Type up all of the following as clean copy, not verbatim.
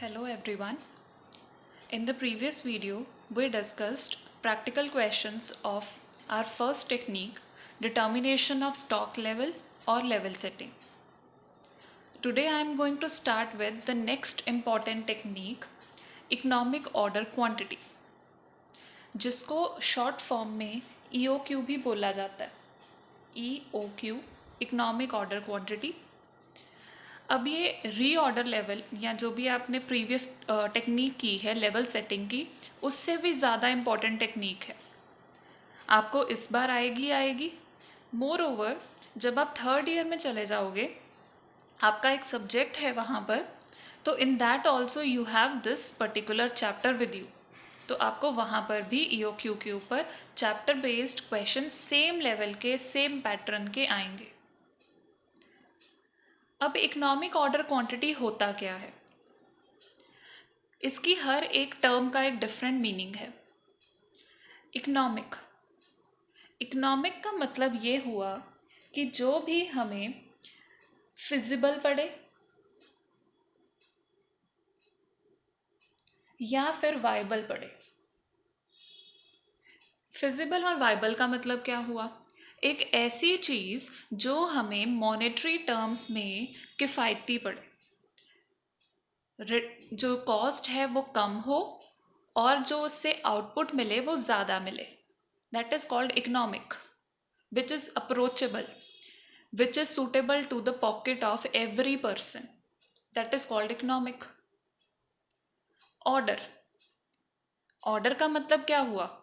Hello everyone. In the previous video, we discussed practical questions of our first technique, determination of stock level or level setting. Today I am going to start with the next important technique, economic order quantity, जिसको short form में EOQ भी बोला जाता है. EOQ, economic order quantity. अब ये reorder level या जो भी आपने प्रीवियस टेक्निक की है लेवल सेटिंग की, उससे भी ज़्यादा इम्पॉर्टेंट टेक्निक है. आपको इस बार आएगी. मोर ओवर जब आप थर्ड ईयर में चले जाओगे, आपका एक सब्जेक्ट है वहाँ पर, तो in that also you have this particular chapter with you. तो आपको वहाँ पर भी EOQ के ऊपर chapter based question same level के सेम पैटर्न के आएंगे. अब इकोनॉमिक ऑर्डर क्वांटिटी होता क्या है? इसकी हर एक टर्म का एक डिफरेंट मीनिंग है. इकोनॉमिक का मतलब ये हुआ कि जो भी हमें फिजिबल पड़े या फिर वायबल पड़े. फिजिबल और वायबल का मतलब क्या हुआ? एक ऐसी चीज़ जो हमें मॉनेटरी टर्म्स में किफ़ायती पड़े, जो कॉस्ट है वो कम हो और जो उससे आउटपुट मिले वो ज़्यादा मिले. That is called economic, which is approachable, which is suitable to the pocket of every person. That is called economic. Order का मतलब क्या हुआ?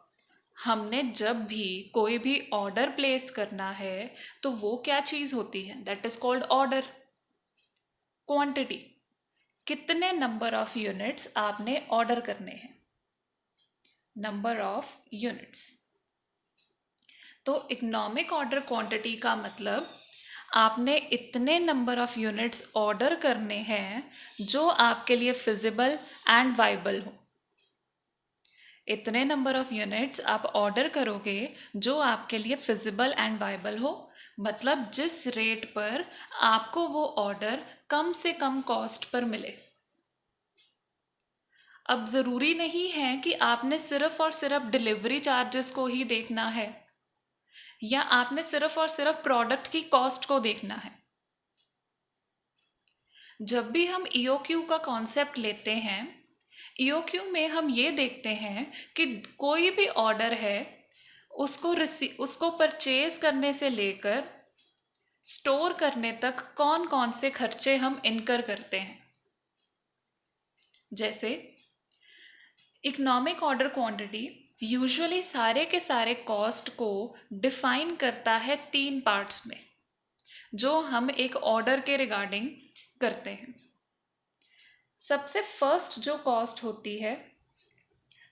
हमने जब भी कोई भी ऑर्डर प्लेस करना है तो वो क्या चीज़ होती है? That is called order. Quantity, कितने नंबर ऑफ यूनिट्स आपने ऑर्डर करने हैं, नंबर ऑफ यूनिट्स. तो इकोनॉमिक ऑर्डर क्वांटिटी का मतलब आपने इतने नंबर ऑफ यूनिट्स ऑर्डर करने हैं जो आपके लिए फिजिबल एंड वाइबल हो. इतने नंबर ऑफ यूनिट्स आप ऑर्डर करोगे जो आपके लिए फिजिबल एंड वाइबल हो, मतलब जिस रेट पर आपको वो ऑर्डर कम से कम कॉस्ट पर मिले. अब ज़रूरी नहीं है कि आपने सिर्फ और सिर्फ डिलीवरी चार्जेस को ही देखना है या आपने सिर्फ और सिर्फ प्रोडक्ट की कॉस्ट को देखना है. जब भी हम EOQ का कॉन्सेप्ट लेते हैं, EOQ में हम ये देखते हैं कि कोई भी ऑर्डर है उसको परचेज करने से लेकर स्टोर करने तक कौन कौन से खर्चे हम इनकर करते हैं. जैसे इकोनॉमिक ऑर्डर क्वांटिटी यूजुअली सारे के सारे कॉस्ट को डिफाइन करता है 3 पार्ट्स में, जो हम एक ऑर्डर के रिगार्डिंग करते हैं. सबसे फर्स्ट जो कॉस्ट होती है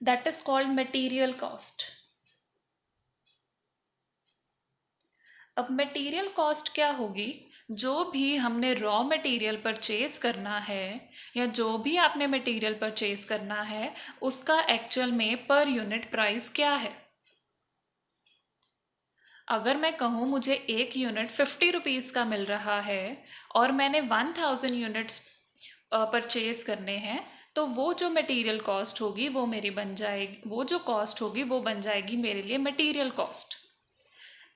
that is called material cost. अब मटेरियल कॉस्ट क्या होगी? जो भी हमने रॉ मटेरियल परचेज करना है या जो भी आपने मटेरियल परचेज करना है, उसका एक्चुअल में पर यूनिट प्राइस क्या है. अगर मैं कहूँ मुझे एक यूनिट 50 रुपीज़ का मिल रहा है और मैंने 1000 यूनिट्स परचेज करने हैं, तो वो जो मटेरियल कॉस्ट होगी वो मेरी बन जाएगी, वो जो कॉस्ट होगी वो बन जाएगी मेरे लिए मटेरियल कॉस्ट.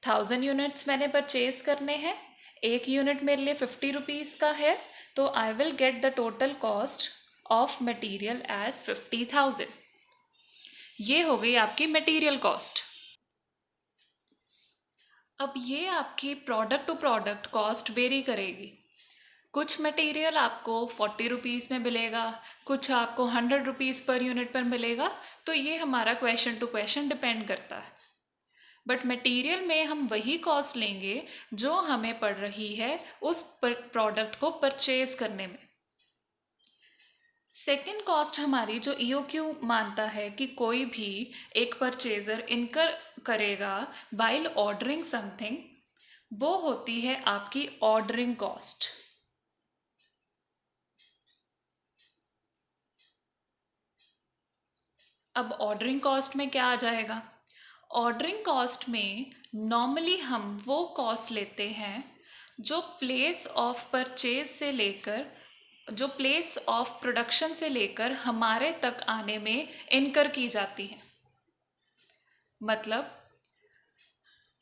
1000 यूनिट्स मैंने परचेज करने हैं, एक यूनिट मेरे लिए 50 रुपीज़ का है, तो I will get the total cost of material as 50,000. ये हो गई आपकी मटेरियल कॉस्ट. अब ये आपकी product to product cost vary करेगी. कुछ मटेरियल आपको 40 रुपीज़ में मिलेगा, कुछ आपको 100 रुपीज़ पर यूनिट पर मिलेगा. तो ये हमारा क्वेश्चन टू क्वेश्चन डिपेंड करता है. बट मटेरियल में हम वही कॉस्ट लेंगे जो हमें पड़ रही है उस प्रोडक्ट को परचेज करने में. सेकेंड कॉस्ट हमारी जो EOQ मानता है कि कोई भी एक परचेजर इनकर करेगा वाइल ऑर्डरिंग समथिंग, वो होती है आपकी ऑर्डरिंग कॉस्ट. अब ऑर्डरिंग कॉस्ट में क्या आ जाएगा? ऑर्डरिंग कॉस्ट में नॉर्मली हम वो कॉस्ट लेते हैं जो प्लेस ऑफ परचेज से लेकर जो प्लेस ऑफ प्रोडक्शन से लेकर हमारे तक आने में इनकर की जाती हैं। मतलब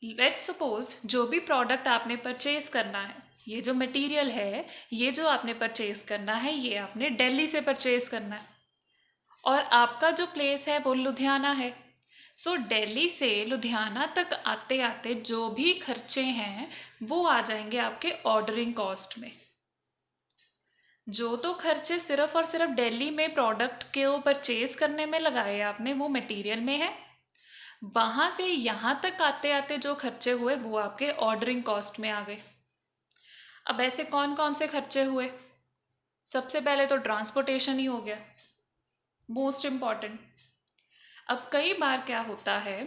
लेट्स सपोज जो भी प्रोडक्ट आपने परचेज करना है, ये जो मटेरियल है, ये जो आपने परचेज करना है, ये आपने दिल्ली से परचेज करना है और आपका जो प्लेस है वो लुधियाना है। सो दिल्ली से लुधियाना तक आते आते जो भी खर्चे हैं वो आ जाएंगे आपके ऑर्डरिंग कॉस्ट में। जो तो खर्चे सिर्फ और सिर्फ दिल्ली में प्रोडक्ट के परचेज करने में लगाए आपने, वो मटेरियल में है। वहाँ से यहाँ तक आते आते जो खर्चे हुए वो आपके ऑर्डरिंग कॉस्ट में आ गए। अब ऐसे कौन कौन से खर्चे हुए? सबसे पहले तो ट्रांसपोर्टेशन ही हो गया, मोस्ट इम्पॉर्टेंट। अब कई बार क्या होता है,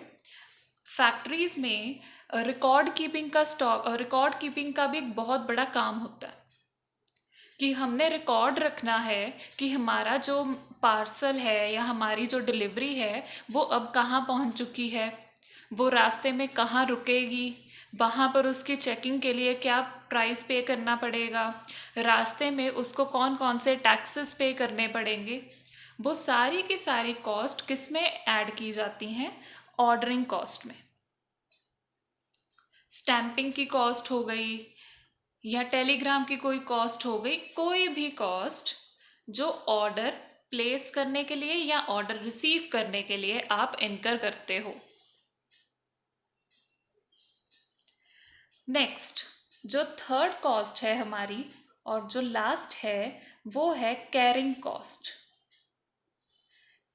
फैक्ट्रीज में रिकॉर्ड कीपिंग का भी एक बहुत बड़ा काम होता है कि हमने रिकॉर्ड रखना है कि हमारा जो पार्सल है या हमारी जो डिलीवरी है वो अब कहाँ पहुँच चुकी है, वो रास्ते में कहाँ रुकेगी, वहाँ पर उसकी चेकिंग के लिए क्या प्राइस पे करना पड़ेगा, रास्ते में उसको कौन कौन से टैक्सेस पे करने पड़ेंगे। वो सारी की सारी कॉस्ट किस में ऐड की जाती हैं? ऑर्डरिंग कॉस्ट में। स्टैंपिंग की कॉस्ट हो गई या टेलीग्राम की कोई कॉस्ट हो गई, कोई भी कॉस्ट जो ऑर्डर प्लेस करने के लिए या ऑर्डर रिसीव करने के लिए आप इनकर करते हो। नेक्स्ट, जो थर्ड कॉस्ट है हमारी और जो लास्ट है वो है कैरिंग कॉस्ट।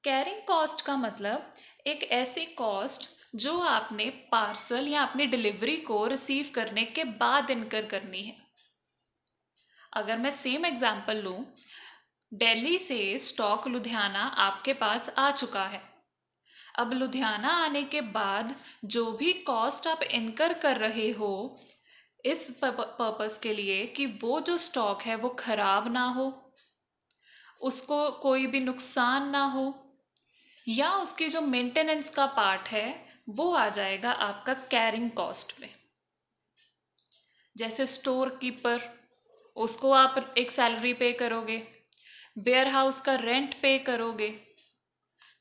कैरिंग कॉस्ट का मतलब एक ऐसी कॉस्ट जो आपने पार्सल या अपनी डिलीवरी को रिसीव करने के बाद इनकर करनी है। अगर मैं सेम एग्जांपल लूँ, दिल्ली से स्टॉक लुधियाना आपके पास आ चुका है। अब लुधियाना आने के बाद जो भी कॉस्ट आप इनकर कर रहे हो इस पर्पस के लिए कि वो जो स्टॉक है वो खराब ना हो, उसको कोई भी नुकसान ना हो, या उसकी जो मेंटेनेंस का पार्ट है वो आ जाएगा आपका कैरिंग कॉस्ट में। जैसे स्टोर कीपर, उसको आप एक सैलरी पे करोगे, वेयर हाउस का रेंट पे करोगे,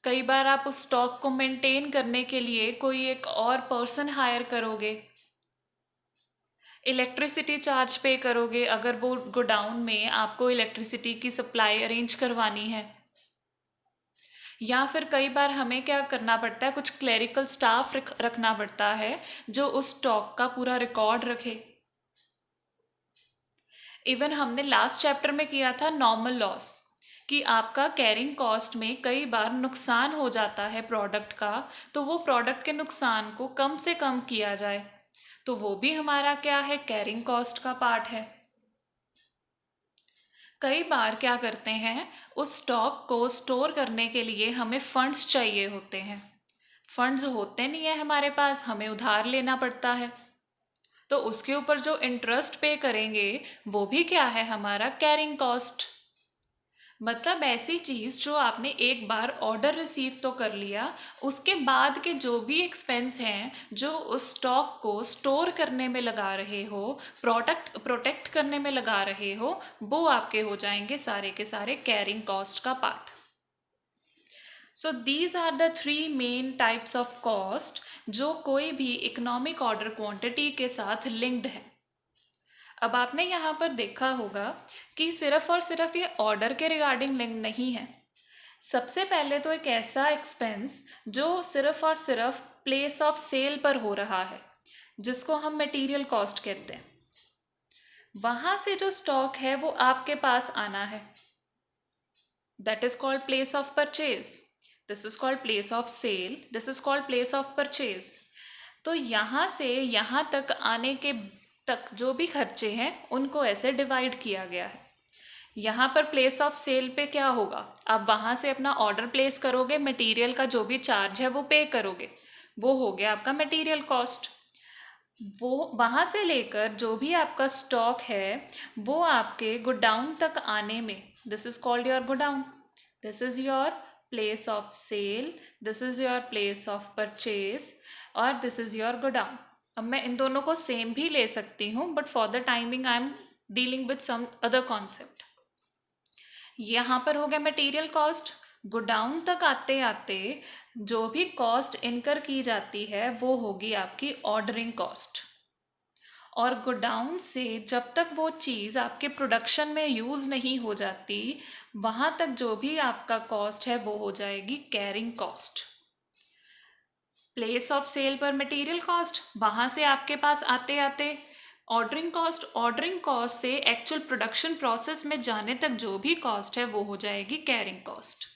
कई बार आप उस स्टॉक को मेंटेन करने के लिए कोई एक और पर्सन हायर करोगे, इलेक्ट्रिसिटी चार्ज पे करोगे अगर वो गोडाउन में आपको इलेक्ट्रिसिटी की सप्लाई अरेंज करवानी है, या फिर कई बार हमें क्या करना पड़ता है, कुछ क्लरिकल स्टाफ रखना पड़ता है जो उस स्टॉक का पूरा रिकॉर्ड रखे। इवन हमने लास्ट चैप्टर में किया था नॉर्मल लॉस, कि आपका कैरिंग कॉस्ट में कई बार नुकसान हो जाता है प्रोडक्ट का, तो वो प्रोडक्ट के नुकसान को कम से कम किया जाए, तो वो भी हमारा क्या है, कैरिंग कॉस्ट का पार्ट है। कई बार क्या करते हैं, उस स्टॉक को स्टोर करने के लिए हमें फंड्स चाहिए होते हैं, फंड्स होते नहीं है हमारे पास, हमें उधार लेना पड़ता है, तो उसके ऊपर जो इंटरेस्ट पे करेंगे वो भी क्या है, हमारा कैरिंग कॉस्ट। मतलब ऐसी चीज़ जो आपने एक बार ऑर्डर रिसीव तो कर लिया, उसके बाद के जो भी एक्सपेंस हैं जो उस स्टॉक को स्टोर करने में लगा रहे हो, प्रोडक्ट प्रोटेक्ट करने में लगा रहे हो, वो आपके हो जाएंगे सारे के सारे कैरिंग कॉस्ट का part. So these are the three main types of cost जो कोई भी इकोनॉमिक ऑर्डर क्वांटिटी के साथ लिंक्ड है। अब आपने यहाँ पर देखा होगा कि सिर्फ और सिर्फ ये ऑर्डर के रिगार्डिंग लिंक नहीं है। सबसे पहले तो एक ऐसा एक्सपेंस जो सिर्फ और सिर्फ प्लेस ऑफ सेल पर हो रहा है, जिसको हम मटेरियल कॉस्ट कहते हैं, वहाँ से जो स्टॉक है वो आपके पास आना है, that is called place of purchase. This is called place of sale, this is called place of purchase. तो यहाँ से यहाँ तक आने के तक जो भी खर्चे हैं उनको ऐसे डिवाइड किया गया है। यहाँ पर प्लेस ऑफ सेल पे क्या होगा, आप वहाँ से अपना ऑर्डर प्लेस करोगे, मटेरियल का जो भी चार्ज है वो पे करोगे, वो हो गया आपका मटेरियल कॉस्ट। वो वहाँ से लेकर जो भी आपका स्टॉक है वो आपके गोडाउन तक आने में, this is called your godown, this is your place of sale, this is your place of purchase, और दिस इज योर गोडाउन। अब मैं इन दोनों को सेम भी ले सकती हूँ, but for the timing I am dealing with some other concept. यहाँ पर हो गया मटेरियल कॉस्ट। गोडाउन तक आते आते जो भी कॉस्ट इनकर की जाती है वो होगी आपकी ऑर्डरिंग कॉस्ट। और गोडाउन से जब तक वो चीज़ आपके प्रोडक्शन में यूज़ नहीं हो जाती, वहाँ तक जो भी आपका कॉस्ट है वो हो जाएगी carrying cost. Place of sale पर मटेरियल कॉस्ट, वहाँ से आपके पास आते आते ऑर्डरिंग कॉस्ट, ऑर्डरिंग कॉस्ट से एक्चुअल प्रोडक्शन प्रोसेस में जाने तक जो भी कॉस्ट है वो हो जाएगी कैरिंग कॉस्ट।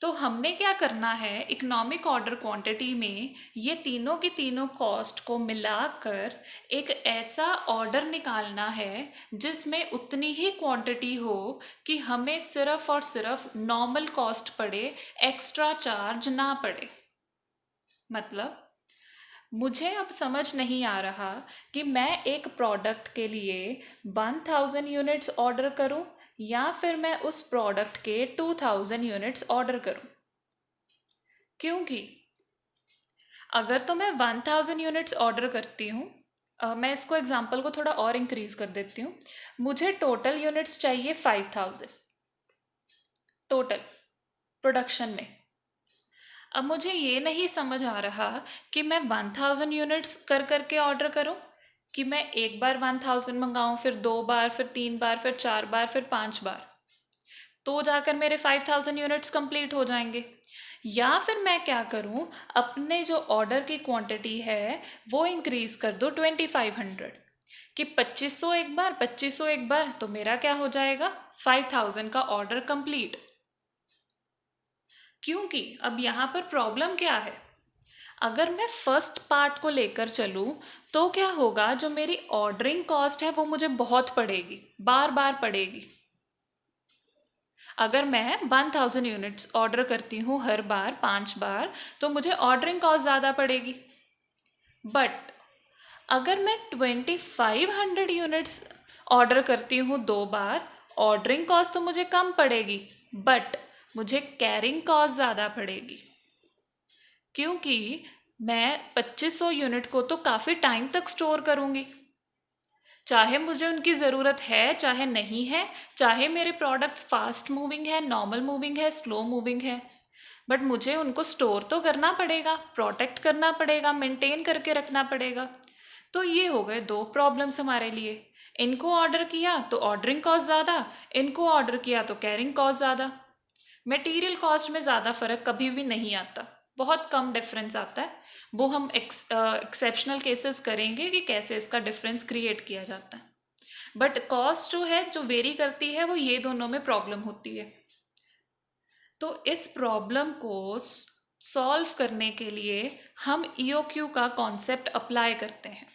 तो हमने क्या करना है, इकोनॉमिक ऑर्डर क्वांटिटी में ये तीनों की तीनों कॉस्ट को मिलाकर एक ऐसा ऑर्डर निकालना है जिसमें उतनी ही क्वांटिटी हो कि हमें सिर्फ और सिर्फ नॉर्मल कॉस्ट पड़े, एक्स्ट्रा चार्ज ना पड़े। मतलब मुझे अब समझ नहीं आ रहा कि मैं एक प्रोडक्ट के लिए 1000 यूनिट्स ऑर्डर करूं या फिर मैं उस प्रोडक्ट के 2000 यूनिट्स ऑर्डर करूं। क्योंकि अगर तो मैं 1000 यूनिट्स ऑर्डर करती हूँ, मैं इसको एग्जांपल को थोड़ा और इंक्रीज कर देती हूँ। मुझे टोटल यूनिट्स चाहिए 5000 टोटल प्रोडक्शन में। अब मुझे ये नहीं समझ आ रहा कि मैं 1000 यूनिट्स कर करके ऑर्डर करूं, कि मैं एक बार 1000 मंगाऊं, फिर 2 बार, फिर 3 बार, फिर 4 बार, फिर 5 बार, तो जाकर मेरे 5000 यूनिट्स कंप्लीट हो जाएंगे। या फिर मैं क्या करूं, अपने जो ऑर्डर की क्वांटिटी है वो इंक्रीज कर दो 2500, कि 2500 एक बार, 2500 एक बार, तो मेरा क्या हो जाएगा 5000 का ऑर्डर कंप्लीट। क्योंकि अब यहाँ पर प्रॉब्लम क्या है, अगर मैं फर्स्ट पार्ट को लेकर चलूँ तो क्या होगा, जो मेरी ऑर्डरिंग कॉस्ट है वो मुझे बहुत पड़ेगी, बार बार पड़ेगी। अगर मैं 1000 यूनिट्स ऑर्डर करती हूँ हर बार 5 बार, तो मुझे ऑर्डरिंग कॉस्ट ज़्यादा पड़ेगी। बट अगर मैं 2500 यूनिट्स ऑर्डर करती हूँ 2 बार, ऑर्डरिंग कॉस्ट तो मुझे कम पड़ेगी, बट मुझे कैरिंग कॉस्ट ज़्यादा पड़ेगी। क्योंकि मैं 2500 यूनिट को तो काफ़ी टाइम तक स्टोर करूँगी, चाहे मुझे उनकी ज़रूरत है चाहे नहीं है, चाहे मेरे प्रोडक्ट्स फास्ट मूविंग है, नॉर्मल मूविंग है, स्लो मूविंग है, बट मुझे उनको स्टोर तो करना पड़ेगा, प्रोटेक्ट करना पड़ेगा, मेंटेन करके रखना पड़ेगा। तो ये हो गए दो प्रॉब्लम्स हमारे लिए। इनको ऑर्डर किया तो ऑर्डरिंग कॉस्ट ज़्यादा, इनको ऑर्डर किया तो कैरिंग कॉस्ट ज़्यादा। मटेरियल कॉस्ट में ज़्यादा फ़र्क कभी भी नहीं आता, बहुत कम डिफरेंस आता है। वो हम एक्सेप्शनल केसेस करेंगे कि कैसे इसका डिफरेंस क्रिएट किया जाता है। बट कॉस्ट जो है, जो वेरी करती है, वो ये दोनों में प्रॉब्लम होती है। तो इस प्रॉब्लम को सॉल्व करने के लिए हम ईओक्यू का कॉन्सेप्ट अप्लाई करते हैं।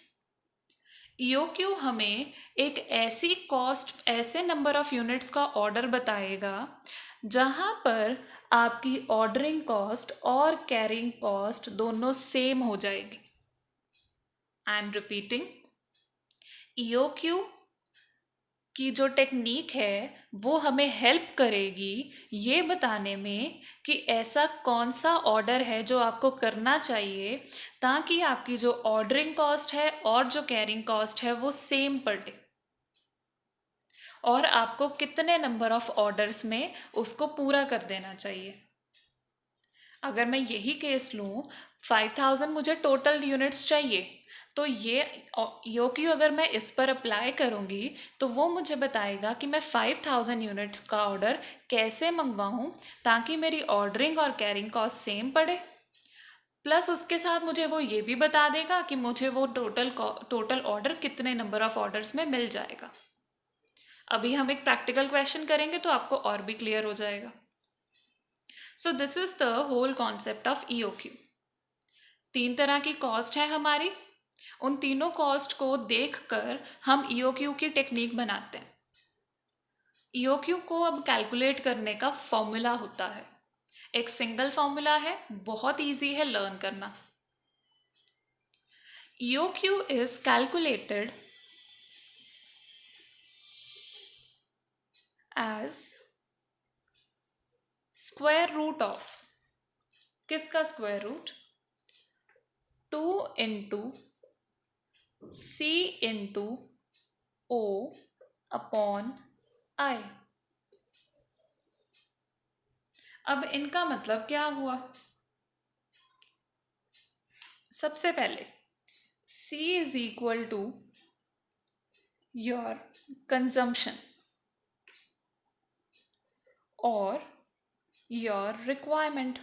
ईओक्यू हमें एक ऐसी कॉस्ट, ऐसे नंबर ऑफ यूनिट्स का ऑर्डर बताएगा जहां पर आपकी ऑर्डरिंग कॉस्ट और कैरिंग कॉस्ट दोनों सेम हो जाएगी। आई एम रिपीटिंग, ईओक्यू की जो टेक्निक है वो हमें हेल्प करेगी ये बताने में कि ऐसा कौन सा ऑर्डर है जो आपको करना चाहिए ताकि आपकी जो ऑर्डरिंग कॉस्ट है और जो कैरिंग कॉस्ट है वो सेम पड़े, और आपको कितने नंबर ऑफ ऑर्डर्स में उसको पूरा कर देना चाहिए। अगर मैं यही केस लूँ, 5000 मुझे टोटल यूनिट्स चाहिए, तो ये ईओक्यू अगर मैं इस पर अप्लाई करूँगी तो वो मुझे बताएगा कि मैं 5000 यूनिट्स का ऑर्डर कैसे मंगवाऊँ ताकि मेरी ऑर्डरिंग और कैरिंग कॉस्ट सेम पड़े। प्लस उसके साथ मुझे वो ये भी बता देगा कि मुझे वो टोटल ऑर्डर कितने नंबर ऑफ ऑर्डर्स में मिल जाएगा। अभी हम एक प्रैक्टिकल क्वेश्चन करेंगे तो आपको और भी क्लियर हो जाएगा। So this is the whole concept of EOQ. 3 तरह की कॉस्ट है हमारी, उन तीनों कॉस्ट को देखकर हम ईओक्यू की टेक्निक बनाते हैं। ईओक्यू को अब कैलकुलेट करने का फॉर्मूला होता है, एक सिंगल फॉर्मूला है, बहुत इजी है लर्न करना। EOQ is calculated as square root of, किसका square root, 2 into C into O upon I। अब इनका मतलब क्या हुआ? सबसे पहले C is equal to your consumption और योर रिक्वायरमेंट।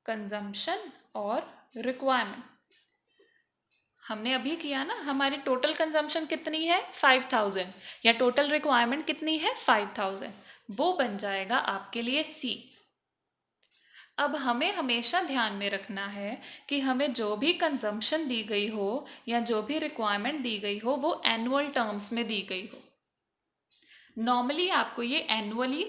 कंजम्पशन और रिक्वायरमेंट हमने अभी किया ना, हमारी टोटल कंजम्पशन कितनी है 5000 या टोटल रिक्वायरमेंट कितनी है 5000, वो बन जाएगा आपके लिए C। अब हमें हमेशा ध्यान में रखना है कि हमें जो भी कंजम्पशन दी गई हो या जो भी रिक्वायरमेंट दी गई हो वो एनुअल टर्म्स में दी गई हो। नॉर्मली आपको ये एनुअली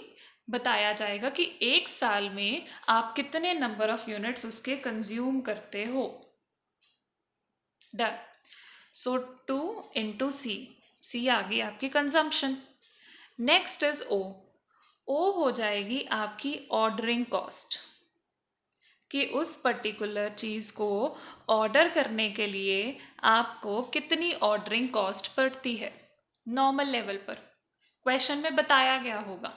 बताया जाएगा कि एक साल में आप कितने नंबर ऑफ यूनिट्स उसके कंज्यूम करते हो। डन। सो 2 इंटू सी आ गई आपकी कंजम्पशन। नेक्स्ट इज ओ हो जाएगी आपकी ऑर्डरिंग कॉस्ट, कि उस पर्टिकुलर चीज़ को ऑर्डर करने के लिए आपको कितनी ऑर्डरिंग कॉस्ट पड़ती है नॉर्मल लेवल पर। क्वेश्चन में बताया गया होगा,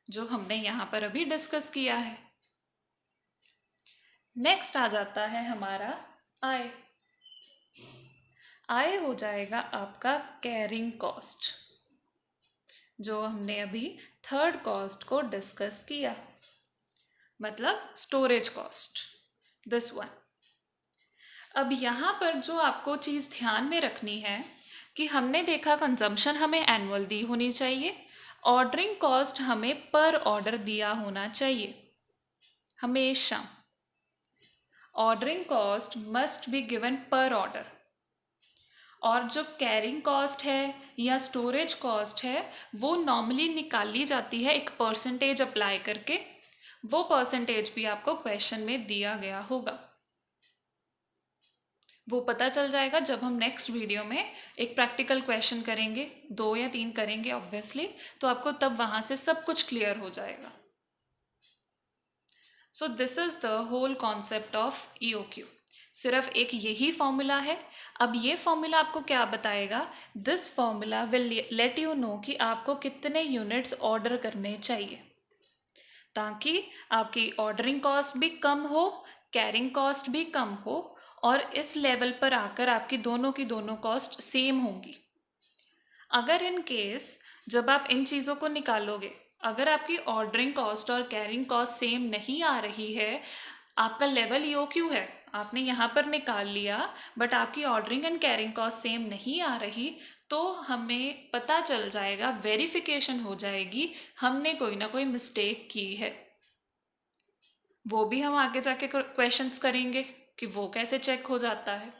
जो हमने यहाँ पर अभी डिस्कस किया है। नेक्स्ट आ जाता है हमारा आय। आय हो जाएगा आपका कैरिंग कॉस्ट, जो हमने अभी थर्ड कॉस्ट को डिस्कस किया, मतलब स्टोरेज कॉस्ट, दिस वन। अब यहाँ पर जो आपको चीज़ ध्यान में रखनी है कि हमने देखा कंजम्पशन हमें एनुअल दी होनी चाहिए, ऑर्डरिंग कॉस्ट हमें पर ऑर्डर दिया होना चाहिए हमेशा। Ordering cost must be given पर ऑर्डर। और जो कैरिंग कॉस्ट है या स्टोरेज कॉस्ट है वो नॉर्मली निकाली जाती है एक परसेंटेज अप्लाई करके, वो परसेंटेज भी आपको क्वेश्चन में दिया गया होगा। वो पता चल जाएगा जब हम नेक्स्ट वीडियो में एक प्रैक्टिकल क्वेश्चन करेंगे, 2 या 3 करेंगे ऑब्वियसली, तो आपको तब वहाँ से सब कुछ क्लियर हो जाएगा। So this is the whole concept of EOQ। सिर्फ एक यही फॉर्मूला है। अब ये फॉर्मूला आपको क्या बताएगा? This formula will let you know कि आपको कितने यूनिट्स ऑर्डर करने चाहिए, ताकि आपकी ऑर्डरिंग कॉस्ट भी कम हो, कैरिंग कॉस्ट भी कम हो, और इस लेवल पर आकर आपकी दोनों की दोनों कॉस्ट सेम होंगी। अगर इन केस जब आप इन चीज़ों को निकालोगे, अगर आपकी ऑर्डरिंग कॉस्ट और कैरिंग कॉस्ट सेम नहीं आ रही है, आपका लेवल EOQ है, आपने यहाँ पर निकाल लिया, बट आपकी ordering and carrying cost same नहीं आ रही, तो हमें पता चल जाएगा, वेरिफिकेशन हो जाएगी हमने कोई ना कोई मिस्टेक की है। वो भी हम आगे जाके क्वेश्चंस करेंगे कि वो कैसे चेक हो जाता है।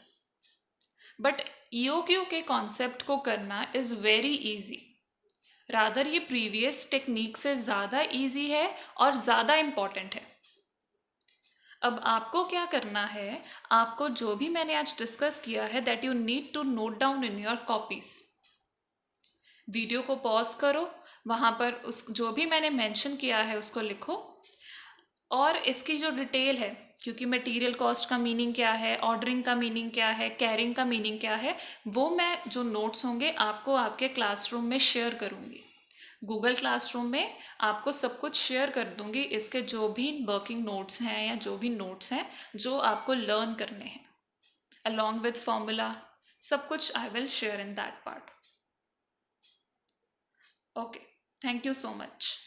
बट EOQ के कॉन्सेप्ट को करना इज़ वेरी इजी। रादर ये प्रीवियस टेक्निक से ज़्यादा इजी है और ज़्यादा इम्पॉर्टेंट है। अब आपको क्या करना है, आपको जो भी मैंने आज डिस्कस किया है that you need to note down in your copies. Video को पॉज करो, वहाँ पर उस जो भी मैंने मेंशन किया है उसको लिखो, और इसकी जो डिटेल है, क्योंकि मटेरियल कॉस्ट का मीनिंग क्या है, ऑर्डरिंग का मीनिंग क्या है, कैरिंग का मीनिंग क्या है, वो मैं जो नोट्स होंगे आपको आपके क्लासरूम में शेयर करूँगी। गूगल क्लासरूम में आपको सब कुछ शेयर कर दूँगी, इसके जो भी वर्किंग नोट्स हैं या जो भी नोट्स हैं जो आपको लर्न करने हैं, अलॉन्ग विथ फॉर्मूला, सब कुछ I will share in that part. Okay, thank you so much.